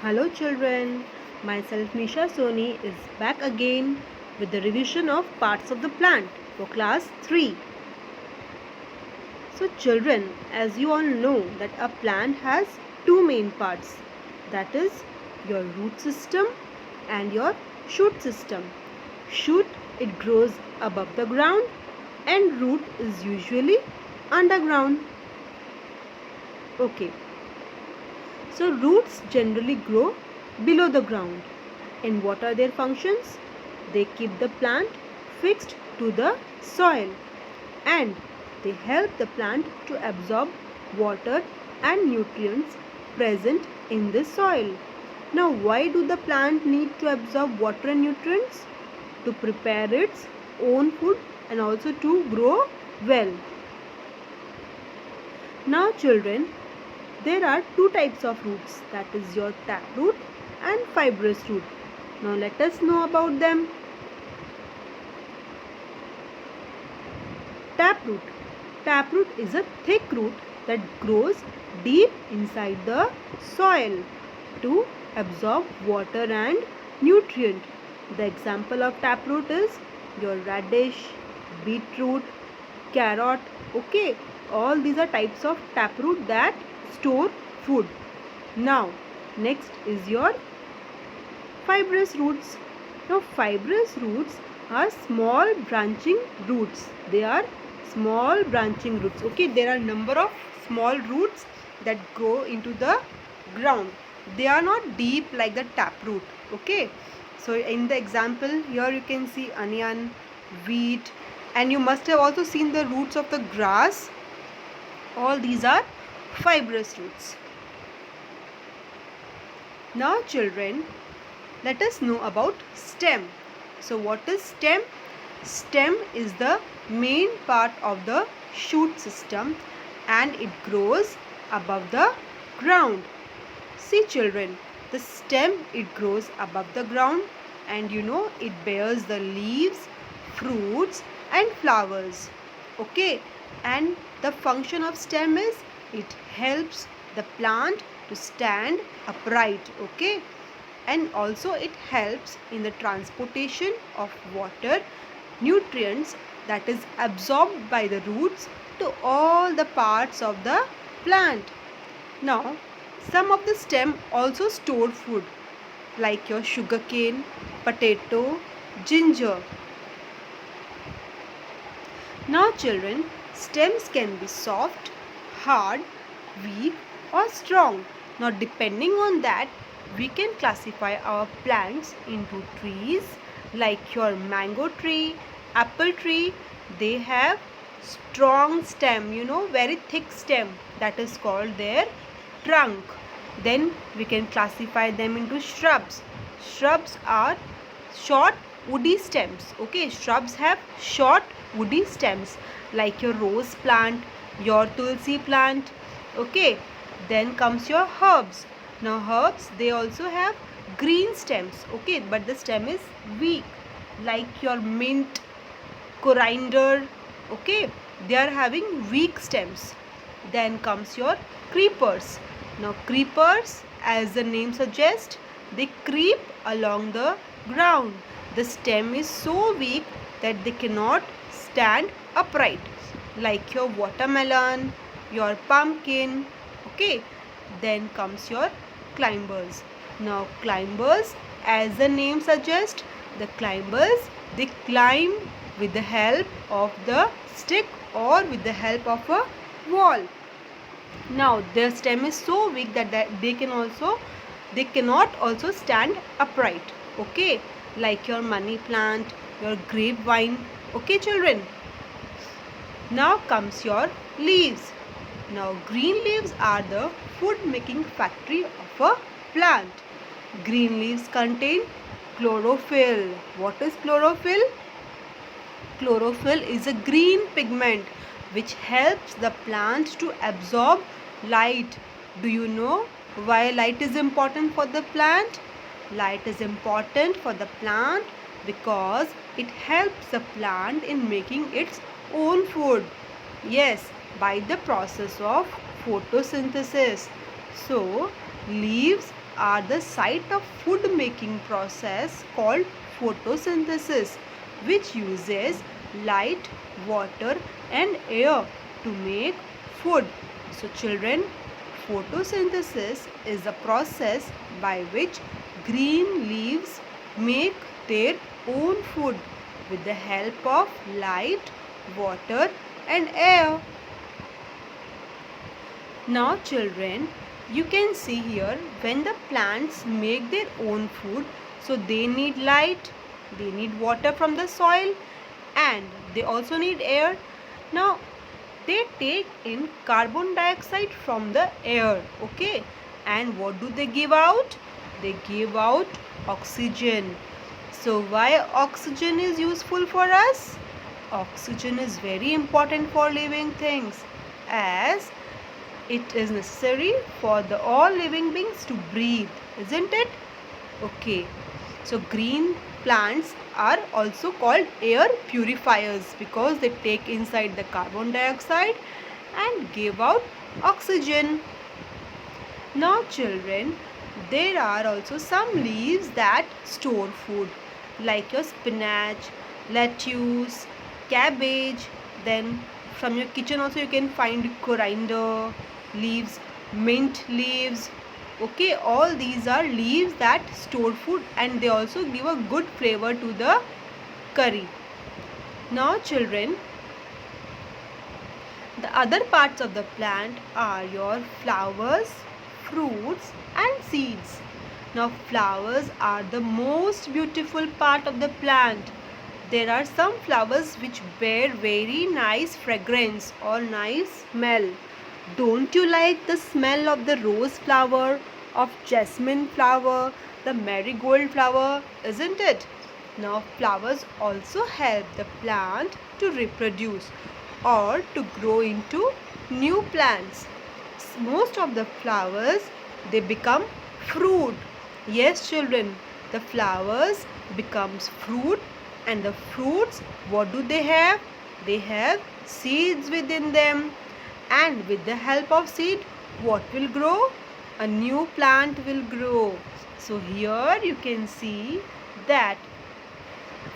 Hello children, myself Nisha Soni is back again with the revision of parts of the plant for class 3. So children, as you all know that a plant has two main parts, that is your root system and your shoot system. Shoot, it grows above the ground and root is usually underground. Okay. So roots generally grow below the ground. And what are their functions? They keep the plant fixed to the soil and they help the plant to absorb water and nutrients present in the soil. Now why do the plant need to absorb water and nutrients? To prepare its own food and also to grow well. Now children, there are two types of roots, that is your taproot and fibrous root. Now let us know about them. Taproot. Taproot is a thick root that grows deep inside the soil to absorb water and nutrient. The example of taproot is your radish, beetroot, carrot. Okay, all these are types of taproot that store food. Now next is your fibrous roots. Now fibrous roots are small branching roots. They are small branching roots. Okay, there are number of small roots that grow into the ground. They are not deep like the taproot. Okay, so in the example here you can see onion, wheat, and you must have also seen the roots of the grass. All these are fibrous roots. Now children, let us know about stem. So what is stem? Stem is the main part of the shoot system and it grows above the ground. See children, the stem, it grows above the ground and it bears the leaves, fruits and flowers. Okay, and the function of stem is it helps the plant to stand upright. Okay, and also it helps in the transportation of water, nutrients that is absorbed by the roots to all the parts of the plant. Now some of the stem also store food like your sugarcane, potato, ginger. Now children, stems can be soft, hard, weak or strong. Now depending on that, we can classify our plants into trees like your mango tree, apple tree. They have strong stem, very thick stem, that is called their trunk. Then we can classify them into shrubs. Shrubs are short woody stems. Okay, shrubs have short woody stems like your rose plant, your tulsi plant. Okay, then comes your herbs. Now herbs, they also have green stems. Okay, but the stem is weak like your mint, coriander. Okay, they are having weak stems. Then comes your creepers. Now creepers, as the name suggests, they creep along the ground. The stem is so weak that they cannot stand upright like your watermelon, your pumpkin. Okay, then comes your climbers. Now climbers, as the name suggests, the climbers, they climb with the help of the stick or with the help of a wall. Now their stem is so weak that they cannot also stand upright. Okay, like your money plant, your grapevine. Okay children, now comes your leaves. Now green leaves are the food making factory of a plant. Green leaves contain chlorophyll. What is chlorophyll? Chlorophyll is a green pigment which helps the plant to absorb light. Do you know why light is important for the plant? Light is important for the plant because it helps the plant in making its own food. Yes, by the process of photosynthesis. So leaves are the site of food making process called photosynthesis, which uses light, water and air to make food. So children, photosynthesis is a process by which green leaves make their own food with the help of light, water and air. Now children, you can see here when the plants make their own food, so they need light, they need water from the soil and they also need air. Now they take in carbon dioxide from the air, okay, and what do they give out? They give out oxygen. So why oxygen is useful for us? Oxygen is very important for living things, as it is necessary for the all living beings to breathe, isn't it? Okay, so green plants are also called air purifiers because they take inside the carbon dioxide and give out oxygen. Now children, there are also some leaves that store food, like your spinach, lettuce, cabbage. Then from your kitchen also you can find coriander leaves, mint leaves. Okay, all these are leaves that store food and they also give a good flavor to the curry. Now children, the other parts of the plant are your flowers, fruits and seeds. Now flowers are the most beautiful part of the plant. There are some flowers which bear very nice fragrance or nice smell. Don't you like the smell of the rose flower, of jasmine flower, the marigold flower, isn't it? Now flowers also help the plant to reproduce or to grow into new plants. Most of the flowers, they become fruit. Yes children, the flowers becomes fruit and the fruits, what do they have? They have seeds within them, and with the help of seed, what will grow? A new plant will grow. So here you can see that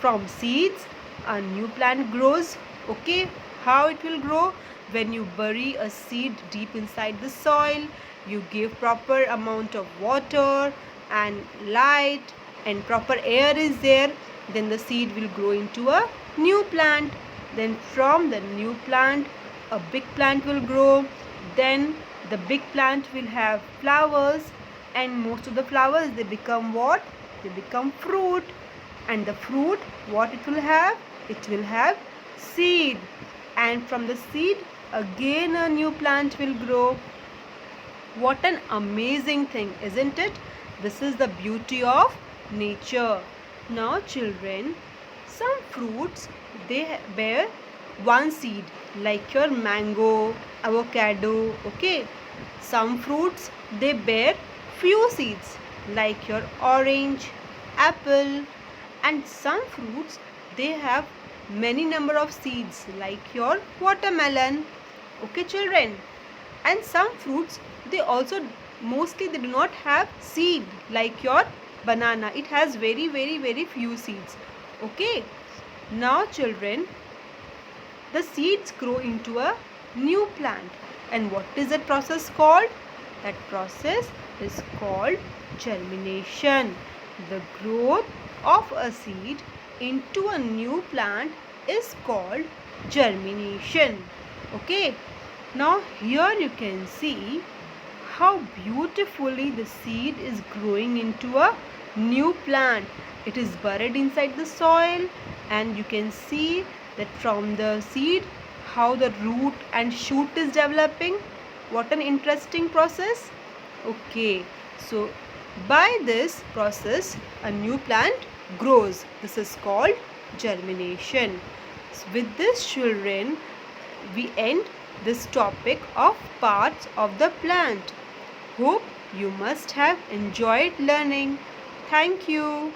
from seeds a new plant grows. Okay, how it will grow? When you bury a seed deep inside the soil, you give proper amount of water and light and proper air is there, then the seed will grow into a new plant. Then from the new plant a big plant will grow. Then the big plant will have flowers, and most of the flowers, they become what? They become fruit. And the fruit, what it will have? It will have seed, and from the seed again a new plant will grow. What an amazing thing, isn't it? This is the beauty of nature. Now children, some fruits, they bear one seed, like your mango, avocado, okay. Some fruits, they bear few seeds, like your orange, apple. And some fruits, they have many number of seeds, like your watermelon, okay children. And some fruits, they also mostly they do not have seed, like your banana. It has very few seeds, okay. Now children, the seeds grow into a new plant, and what is that process called? That process is called germination. The growth of a seed into a new plant is called germination, okay. Now here you can see how beautifully the seed is growing into a new plant. It is buried inside the soil, and you can see that from the seed how the root and shoot is developing. What an interesting process. Okay, so by this process a new plant grows. This is called germination. So with this children, we end this topic of parts of the plant. Hope you must have enjoyed learning. Thank you.